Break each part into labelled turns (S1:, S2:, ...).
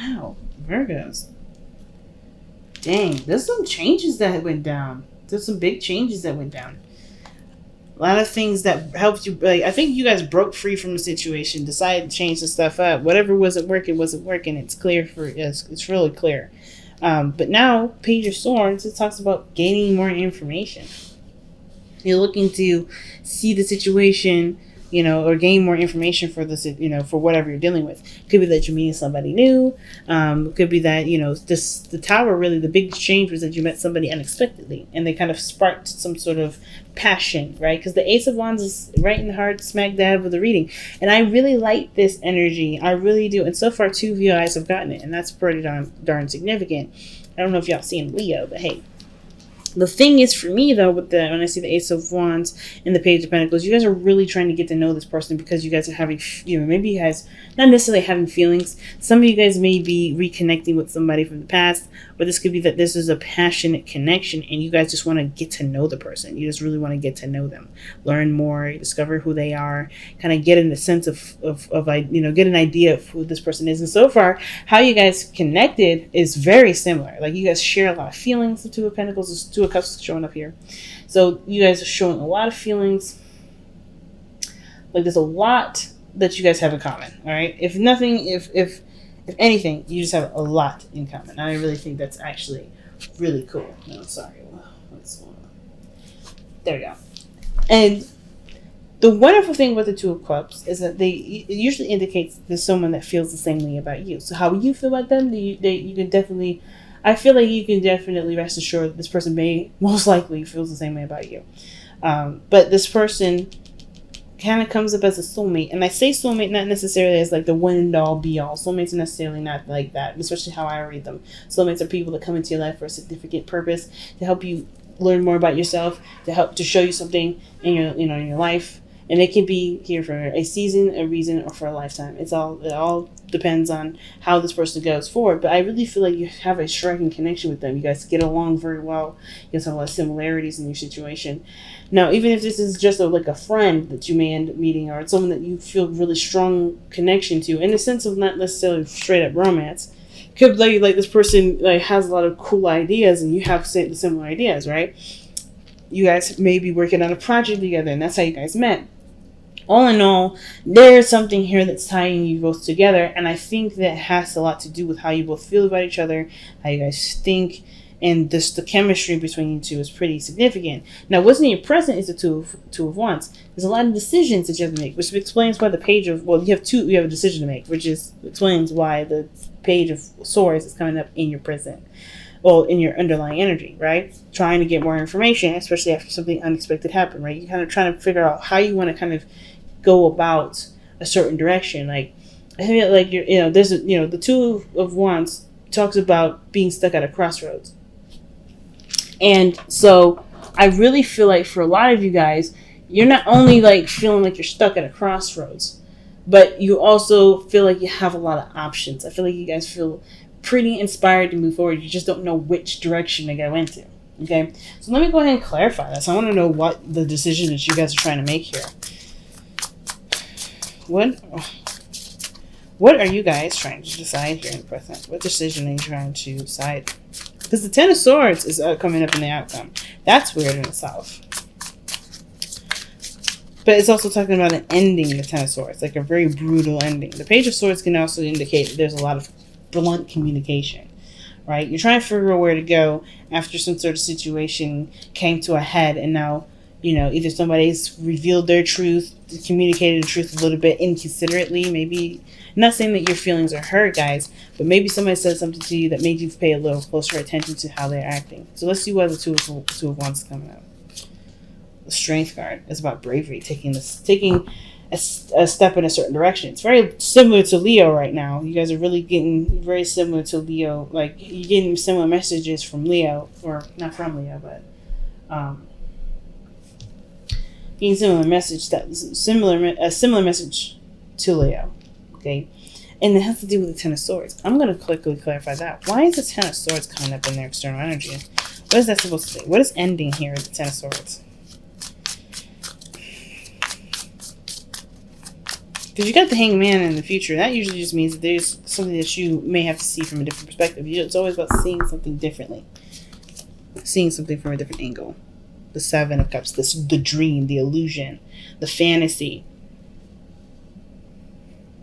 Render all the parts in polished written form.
S1: Wow, Virgos. Dang, there's some changes that went down. There's some big changes that went down. A lot of things that helped you. Like, I think you guys broke free from the situation, decided to change the stuff up. Whatever wasn't working. It's clear for yes, it's really clear. But now, Page of Swords, it talks about gaining more information. You're looking to see the situation, or gain more information for this, for whatever you're dealing with. Could be that you're meeting somebody new. Could be that, the tower, really, the big change was that you met somebody unexpectedly and they kind of sparked some sort of passion, right? Because the Ace of Wands is right in the heart, smack dab of the reading. And I really like this energy. I really do. And so far, 2 of you guys have gotten it. And that's pretty darn significant. I don't know if y'all seen Leo, but hey. The thing is, for me, though, when I see the Ace of Wands and the Page of Pentacles, you guys are really trying to get to know this person because you guys are having, maybe you guys, not necessarily having feelings. Some of you guys may be reconnecting with somebody from the past, or this could be that this is a passionate connection and you guys just want to get to know the person. You just really want to get to know them, learn more, discover who they are, kind of get in the sense of get an idea of who this person is. And so far, how you guys connected is very similar. Like, you guys share a lot of feelings. The Two of Pentacles is Two of Cups showing up here. So you guys are showing a lot of feelings. Like, there's a lot that you guys have in common. All right. If nothing, if anything, you just have a lot in common. I really think that's actually really cool. No, sorry. There we go. And the wonderful thing with the Two of Cups is that it usually indicates there's someone that feels the same way about you. So how you feel about them, you can definitely, I feel like you can definitely rest assured that this person most likely feels the same way about you. But this person kind of comes up as a soulmate. And I say soulmate not necessarily as like the one and all be all. Soulmates are necessarily not like that, especially how I read them. Soulmates are people that come into your life for a significant purpose, to help you learn more about yourself, to show you something in your life. And it can be here for a season, a reason, or for a lifetime. It all depends on how this person goes forward. But I really feel like you have a striking connection with them. You guys get along very well. You guys have a lot of similarities in your situation. Now, even if this is just like a friend that you may end up meeting, or it's someone that you feel really strong connection to, in the sense of not necessarily straight up romance, could be like this person like has a lot of cool ideas, and you have the similar ideas, right? You guys may be working on a project together, and that's how you guys met. All in all, there's something here that's tying you both together, and I think that has a lot to do with how you both feel about each other, how you guys think, and the chemistry between you two is pretty significant. Now, what's in your present is the two of Wands. There's a lot of decisions that you have to make, which explains why the Page of, you have a decision to make, which explains why the Page of Swords is coming up in your present. Well, in your underlying energy, right? Trying to get more information, especially after something unexpected happened, right? You're kind of trying to figure out how you want to kind of go about a certain direction. Like, I feel like there's the Two of Wands talks about being stuck at a crossroads. And so I really feel like for a lot of you guys, you're not only like feeling like you're stuck at a crossroads, but you also feel like you have a lot of options. I feel like you guys feel pretty inspired to move forward. You just don't know which direction to go into. Okay, so let me go ahead and clarify this. I want to know what the decision that you guys are trying to make here. What are you guys trying to decide here in the present? What decision are you trying to decide? Because the Ten of Swords is coming up in the outcome. That's weird in itself. But it's also talking about an ending, the Ten of Swords, like a very brutal ending. The Page of Swords can also indicate that there's a lot of blunt communication, right? You're trying to figure out where to go after some sort of situation came to a head, and now, either somebody's revealed their truth, communicated the truth a little bit inconsiderately, maybe. I'm not saying that your feelings are hurt, guys, but maybe somebody said something to you that made you pay a little closer attention to how they're acting. So let's see why the Two of Wands is coming up. The Strength card is about bravery, taking a step in a certain direction. It's very similar to Leo right now. You guys are really getting very similar to Leo. Like, you're getting similar messages from Leo, or not from Leo, but getting a similar message to Leo. Okay, and it has to do with the Ten of Swords. I'm going to quickly clarify that. Why is the Ten of Swords coming up in their external energy? What is that supposed to say? What is ending here with the Ten of Swords? Because you got the hangman in the future. That usually just means that there's something that you may have to see from a different perspective. It's always about seeing something differently. Seeing something from a different angle. The Seven of Cups. The dream, the illusion, the fantasy.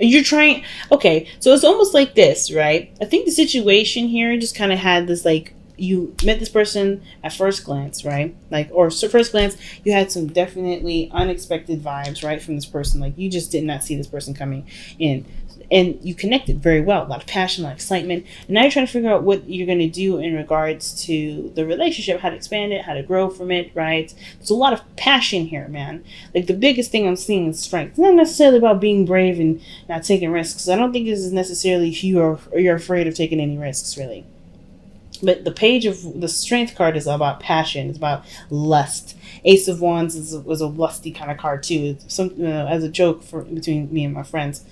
S1: You're trying... Okay, so it's almost like this, right? I think the situation here just kind of had this, like... You met this person at first glance, right? First glance, you had some definitely unexpected vibes, right, from this person. Like, you just did not see this person coming in. And you connected very well. A lot of passion, a lot of excitement. And now you're trying to figure out what you're going to do in regards to the relationship, how to expand it, how to grow from it, right? There's a lot of passion here, man. Like, the biggest thing I'm seeing is strength. It's not necessarily about being brave and not taking risks. I don't think this is necessarily you're afraid of taking any risks, really. But the page of the strength card is about passion. It's about lust. Ace of Wands was a lusty kind of card too. As a joke between me and my friends,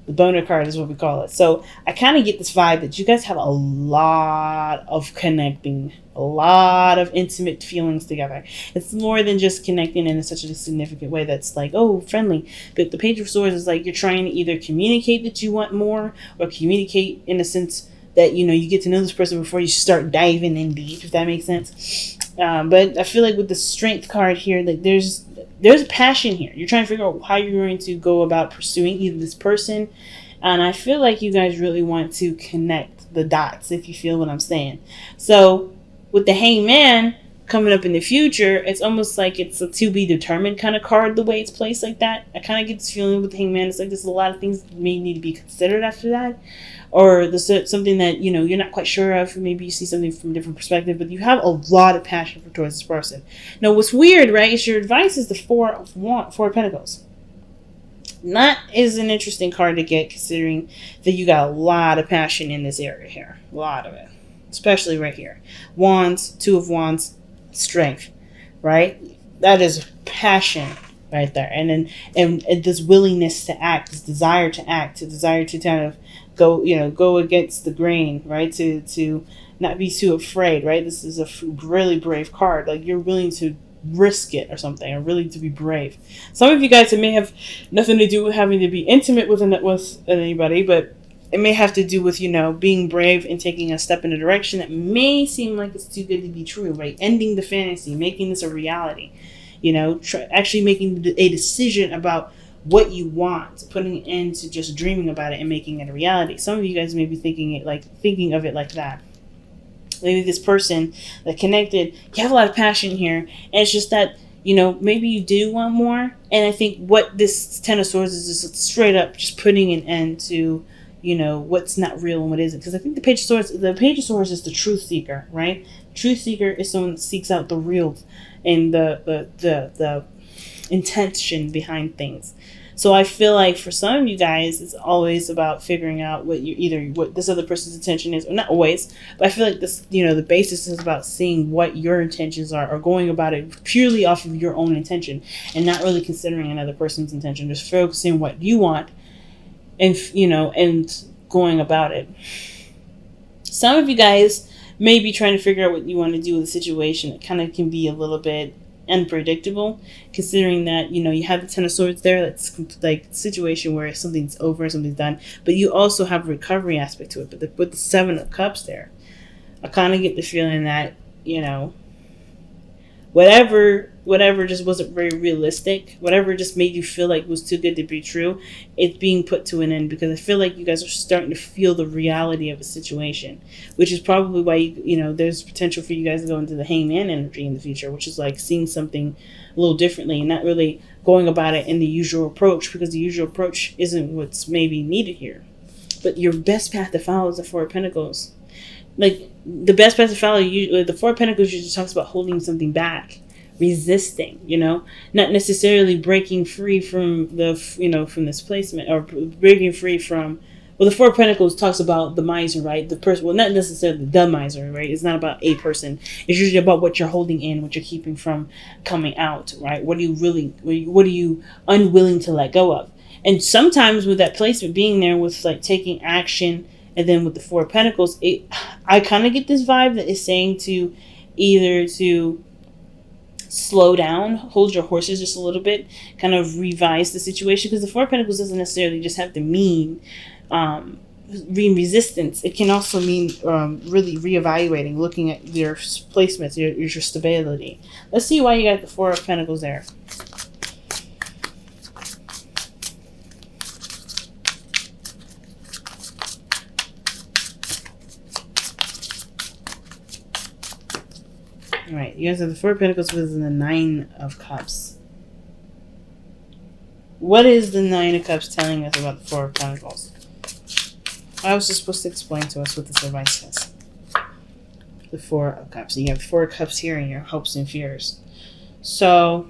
S1: the boner card is what we call it. So I kind of get this vibe that you guys have a lot of connecting, a lot of intimate feelings together. It's more than just connecting in such a significant way that's like, oh, friendly. But the Page of Swords is like you're trying to either communicate that you want more or communicate in a sense that, you get to know this person before you start diving in deep, if that makes sense. But I feel like with the strength card here, like there's a passion here. You're trying to figure out how you're going to go about pursuing either this person. And I feel like you guys really want to connect the dots, if you feel what I'm saying. So with the Hangman coming up in the future, it's almost like it's a to be determined kind of card, the way it's placed like that. I kind of get this feeling with the Hangman. It's like there's a lot of things that may need to be considered after that. Or there's something that, you're not quite sure of. Maybe you see something from a different perspective, but you have a lot of passion towards this person. Now, what's weird, right, is your advice is the Four of Pentacles. That is an interesting card to get, considering that you got a lot of passion in this area here. A lot of it. Especially right here. Wands, Two of Wands, strength, right? That is passion right there. And then and this willingness to act, this desire to act, a desire to kind of go against the grain, right? To not be too afraid, right? This is a really brave card. Like, you're willing to risk it or something, or really to be brave. Some of you guys, it may have nothing to do with having to be intimate with anybody, but it may have to do with, being brave and taking a step in a direction that may seem like it's too good to be true, right? Ending the fantasy, making this a reality, actually making a decision about what you want, putting an end to just dreaming about it and making it a reality. Some of you guys may be thinking of it like that. Maybe this person that connected, you have a lot of passion here, and it's just that, maybe you do want more. And I think what this Ten of Swords is just straight up just putting an end to, what's not real and what isn't. Because I think the Page of Swords is the truth seeker, right? Truth seeker is someone that seeks out the real and the intention behind things. So I feel like for some of you guys, it's always about figuring out what this other person's intention is, or not always, but I feel like this, the basis is about seeing what your intentions are, or going about it purely off of your own intention and not really considering another person's intention, just focusing what you want and, and going about it. Some of you guys may be trying to figure out what you want to do with a situation. It kind of can be a little bit unpredictable, considering that you have the Ten of Swords there. That's like a situation where something's over, something's done, but you also have a recovery aspect to it. But with the Seven of Cups there, I kind of get the feeling that whatever just wasn't very realistic, whatever just made you feel like was too good to be true, it's being put to an end, because I feel like you guys are starting to feel the reality of a situation, which is probably why there's potential for you guys to go into the Hangman energy in the future, which is like seeing something a little differently and not really going about it in the usual approach, because the usual approach isn't what's maybe needed here. But your best path to follow is the Four of Pentacles. Like, the best path to follow, the Four of Pentacles usually talks about holding something back, resisting, not necessarily breaking free from from this placement, or breaking free from, the Four of Pentacles talks about the miser, right? The person, not necessarily the miser, right? It's not about a person. It's usually about what you're holding in, what you're keeping from coming out, right? What are you unwilling to let go of? And sometimes with that placement being there, with like taking action, and then with the Four of Pentacles, I kind of get this vibe that is saying to either to slow down, hold your horses just a little bit, kind of revise the situation. Because the Four of Pentacles doesn't necessarily just have to mean resistance. It can also mean really reevaluating, looking at your placements, your stability. Let's see why you got the Four of Pentacles there. All right, you guys have the Four of Pentacles with the Nine of Cups. What is the Nine of Cups telling us about the Four of Pentacles? I was just supposed to explain to us what this advice is. The Four of Cups. You have Four of Cups here in your hopes and fears. So,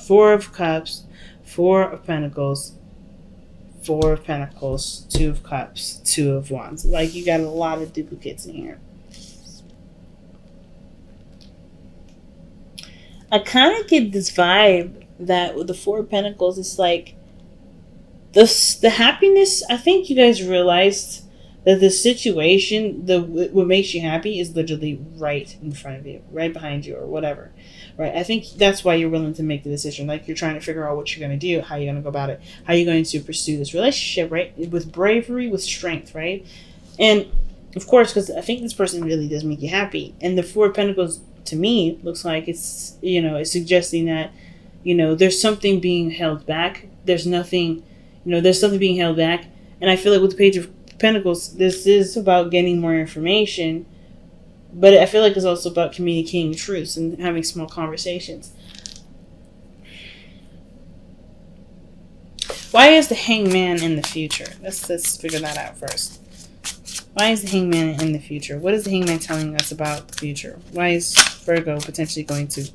S1: Four of Cups, Four of Pentacles, Four of Pentacles, Two of Cups, Two of Wands. Like, you got a lot of duplicates in here. I kind of get this vibe that with the Four of Pentacles, it's like the happiness. I think you guys realized that the situation, what makes you happy is literally right in front of you, right behind you, or whatever. Right? I think that's why you're willing to make the decision. Like, you're trying to figure out what you're going to do, how you're going to go about it, how you're going to pursue this relationship, right? With bravery, with strength, right? And of course, because I think this person really does make you happy. And the Four of Pentacles, to me, looks like it's, it's suggesting that, there's something being held back. There's nothing, there's something being held back. And I feel like with the Page of Pentacles, this is about getting more information. But I feel like it's also about communicating truths and having small conversations. Why is the Hangman in the future? Let's figure that out first. Why is the Hangman in the future? What is the Hangman telling us about the future? Why is Virgo potentially going to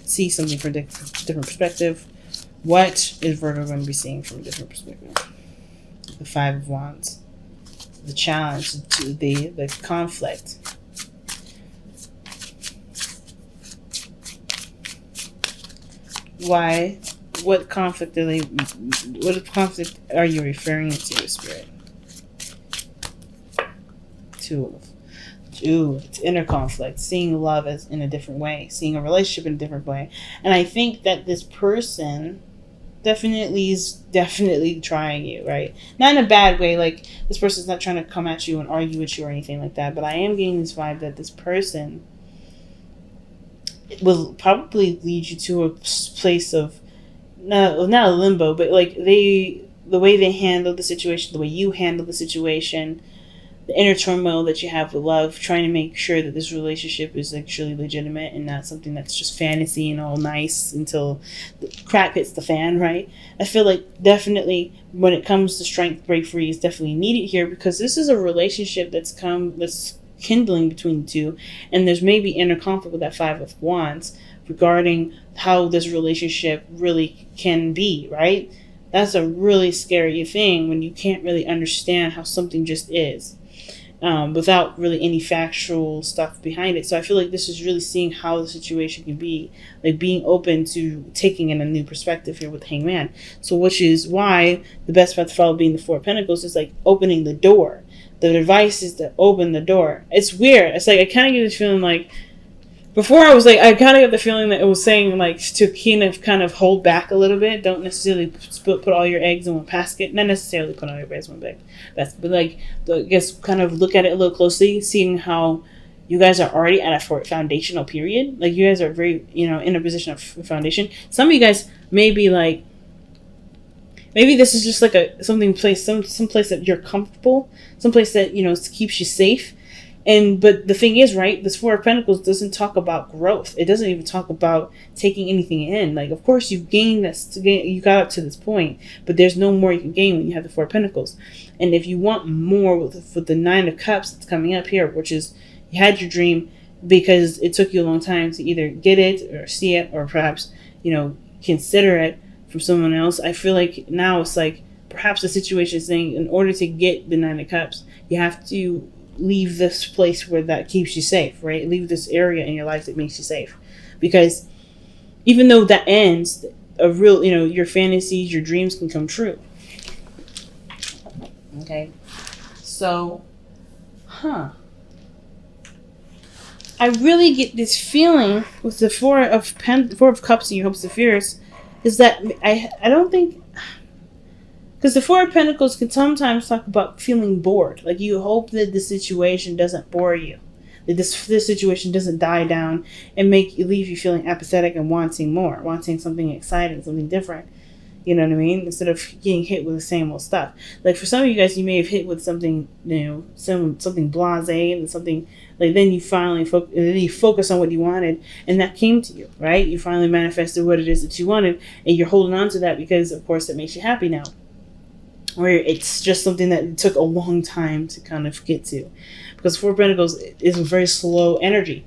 S1: see something from a different perspective? What is Virgo going to be seeing from a different perspective? The Five of Wands. The challenge, the conflict. Why? What conflict are you referring to, Spirit? It's inner conflict, seeing love as in a different way, seeing a relationship in a different way. And I think that this person definitely trying you, right? Not in a bad way, like this person's not trying to come at you and argue with you or anything like that, but I am getting this vibe that this person will probably lead you to a place of not a limbo, but like the way they handle the situation, the way you handle the situation, the inner turmoil that you have with love, trying to make sure that this relationship is actually legitimate and not something that's just fantasy and all nice until the crap hits the fan, right? I feel like definitely when it comes to strength, bravery is definitely needed here, because this is a relationship that's kindling between the two, and there's maybe inner conflict with that Five of Wands regarding how this relationship really can be, right? That's a really scary thing when you can't really understand how something just is. Without really any factual stuff behind it. So I feel like this is really seeing how the situation can be, like being open to taking in a new perspective here with the Hangman. So which is why the best path to follow being the Four of Pentacles is like opening the door. The advice is to open the door. It's weird. It's like I kind of get this feeling like, before I was like, I kind of got the feeling that it was saying like to kind of hold back a little bit. Don't necessarily put all your eggs in one basket. Not necessarily put all your eggs in one basket, but like, I guess kind of look at it a little closely, seeing how you guys are already at a foundational period. Like you guys are very, in a position of foundation. Some of you guys may be like, maybe this is just like some place that you're comfortable, some place that, keeps you safe. But the thing is, right, this Four of Pentacles doesn't talk about growth. It doesn't even talk about taking anything in. Like, of course, you've gained this. You got up to this point, but there's no more you can gain when you have the Four of Pentacles. And if you want more with the Nine of Cups that's coming up here, which is you had your dream because it took you a long time to either get it or see it or perhaps, consider it from someone else. I feel like now it's like perhaps the situation is saying in order to get the Nine of Cups, you have to leave this place where that keeps you safe, right? Leave this area in your life that makes you safe. Because even though that ends, a real, your fantasies, your dreams can come true. Okay. So, I I really get this feeling with the Four of Cups and your hopes and fears, is that I don't think, because the Four of Pentacles can sometimes talk about feeling bored. Like you hope that the situation doesn't bore you, that this situation doesn't die down and leave you feeling apathetic and wanting more, wanting something exciting, something different. You know what I mean? Instead of getting hit with the same old stuff. Like for some of you guys, you may have hit with something, something blasé and something like. Then you finally focus on what you wanted, and that came to you, right? You finally manifested what it is that you wanted, and you're holding on to that because, of course, it makes you happy now. Where it's just something that took a long time to kind of get to, because Four of Pentacles is a very slow energy.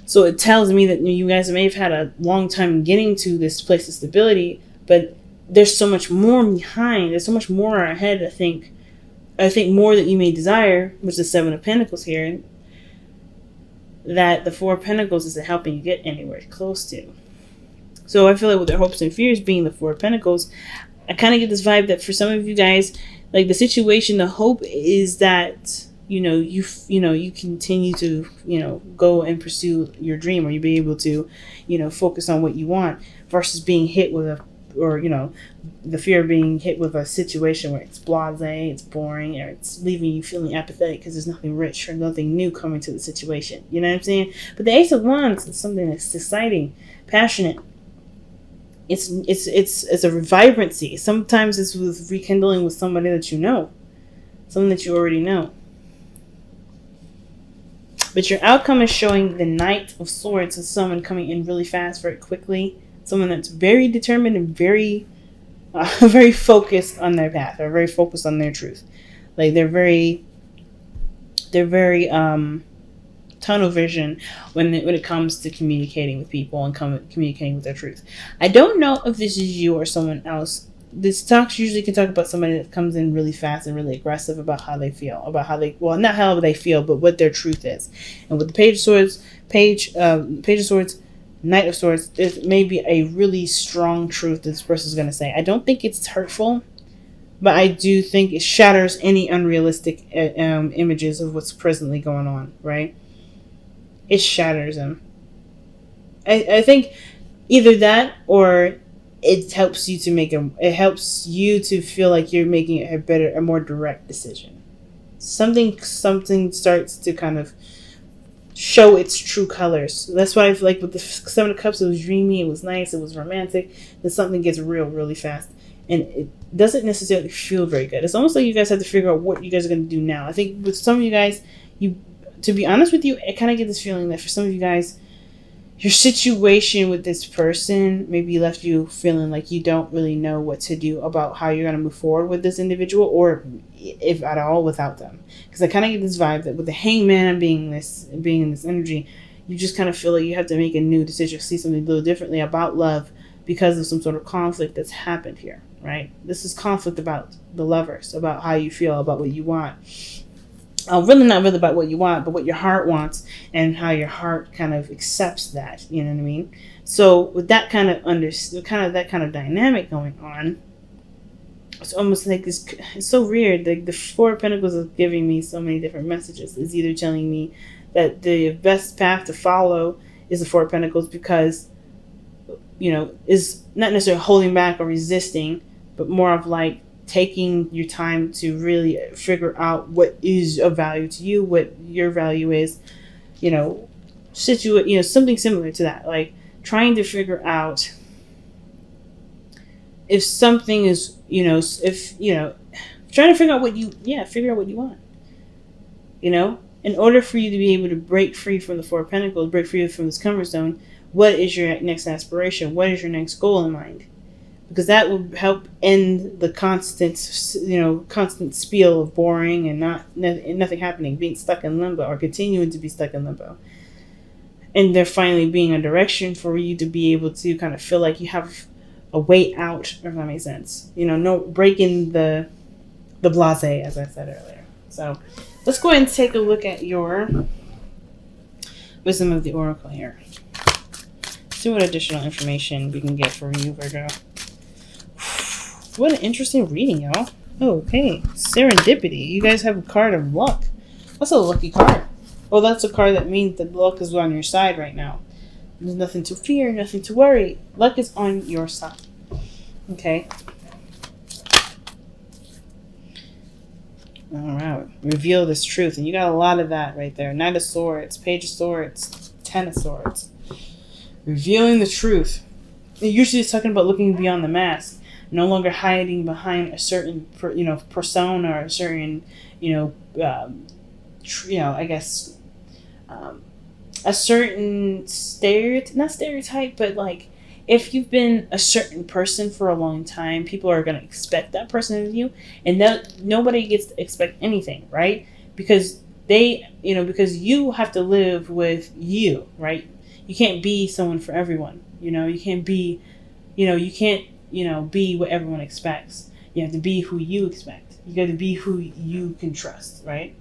S1: So it tells me that you guys may have had a long time getting to this place of stability, but there's so much more behind. There's so much more ahead. I think more that you may desire, which is the Seven of Pentacles here, that the Four of Pentacles isn't helping you get anywhere close to. So I feel like with their hopes and fears being the Four of Pentacles, I kind of get this vibe that for some of you guys, like the situation, the hope is that you continue to go and pursue your dream, or you be able to focus on what you want, versus being hit with the fear of being hit with a situation where it's blasé, it's boring, or it's leaving you feeling apathetic because there's nothing rich or nothing new coming to the situation. You know what I'm saying? But the Ace of Wands is something that's exciting, passionate. It's a vibrancy. Sometimes it's with rekindling with somebody that you know, someone that you already know. But your outcome is showing the Knight of Swords as someone coming in really fast, very quickly. Someone that's very determined and very, very focused on their path, or very focused on their truth. Like they're very tunnel vision when it comes to communicating with people and communicating with their truth. I don't know if this is you or someone else. This talks usually can talk about somebody that comes in really fast and really aggressive about how they feel, not how they feel, but what their truth is. And with the Page of Swords, Knight of Swords, there may be a really strong truth that this person is going to say. I don't think it's hurtful, but I do think it shatters any unrealistic images of what's presently going on, right? It shatters them. I think either that, or it helps you to feel like you're making a more direct decision. Something starts to kind of show its true colors. That's why I feel like with the Seven of Cups, it was dreamy, it was nice, it was romantic. Then something gets real really fast, and it doesn't necessarily feel very good. It's almost like you guys have to figure out what you guys are going to do now. I think with some of you guys, to be honest with you, I kind of get this feeling that for some of you guys, your situation with this person maybe left you feeling like you don't really know what to do about how you're going to move forward with this individual, or if at all without them. Because I kind of get this vibe that with the Hangman being in this energy, you just kind of feel like you have to make a new decision, see something a little differently about love because of some sort of conflict that's happened here, right? This is conflict about the lovers, about how you feel, about what you want. Really not really about what you want, but what your heart wants, and how your heart kind of accepts that. You know what I mean? So with that kind of dynamic going on, it's almost like this. It's so weird. Like the Four of Pentacles is giving me so many different messages. It's either telling me that the best path to follow is the Four of Pentacles because, is not necessarily holding back or resisting, but more of like taking your time to really figure out what is of value to you, what your value is, something similar to that. Like trying to figure out if something is, trying to figure out what you want, in order for you to be able to break free from the Four of Pentacles, break free from this comfort zone. What is your next aspiration? What is your next goal in mind? Because that will help end the constant spiel of boring and nothing happening, being stuck in limbo, or continuing to be stuck in limbo. And there finally being a direction for you to be able to kind of feel like you have a way out, if that makes sense. No breaking the blasé, as I said earlier. So let's go ahead and take a look at your Wisdom of the Oracle here. See what additional information we can get for you, Virgo. What an interesting reading, y'all. Oh, okay. Serendipity. You guys have a card of luck. That's a lucky card. Well, that's a card that means that luck is on your side right now. There's nothing to fear, nothing to worry. Luck is on your side. Okay? Alright. Reveal this truth. And you got a lot of that right there. Knight of Swords, Page of Swords, Ten of Swords. Revealing the truth. It usually is talking about looking beyond the mask. No longer hiding behind a certain, persona or a certain, I guess, a certain not stereotype, but like, if you've been a certain person for a long time, people are going to expect that person of you, and nobody gets to expect anything, right? Because because you have to live with you, right? You can't be someone for everyone, you can't be, be what everyone expects. You have to be who you expect. You got to be who you can trust, right?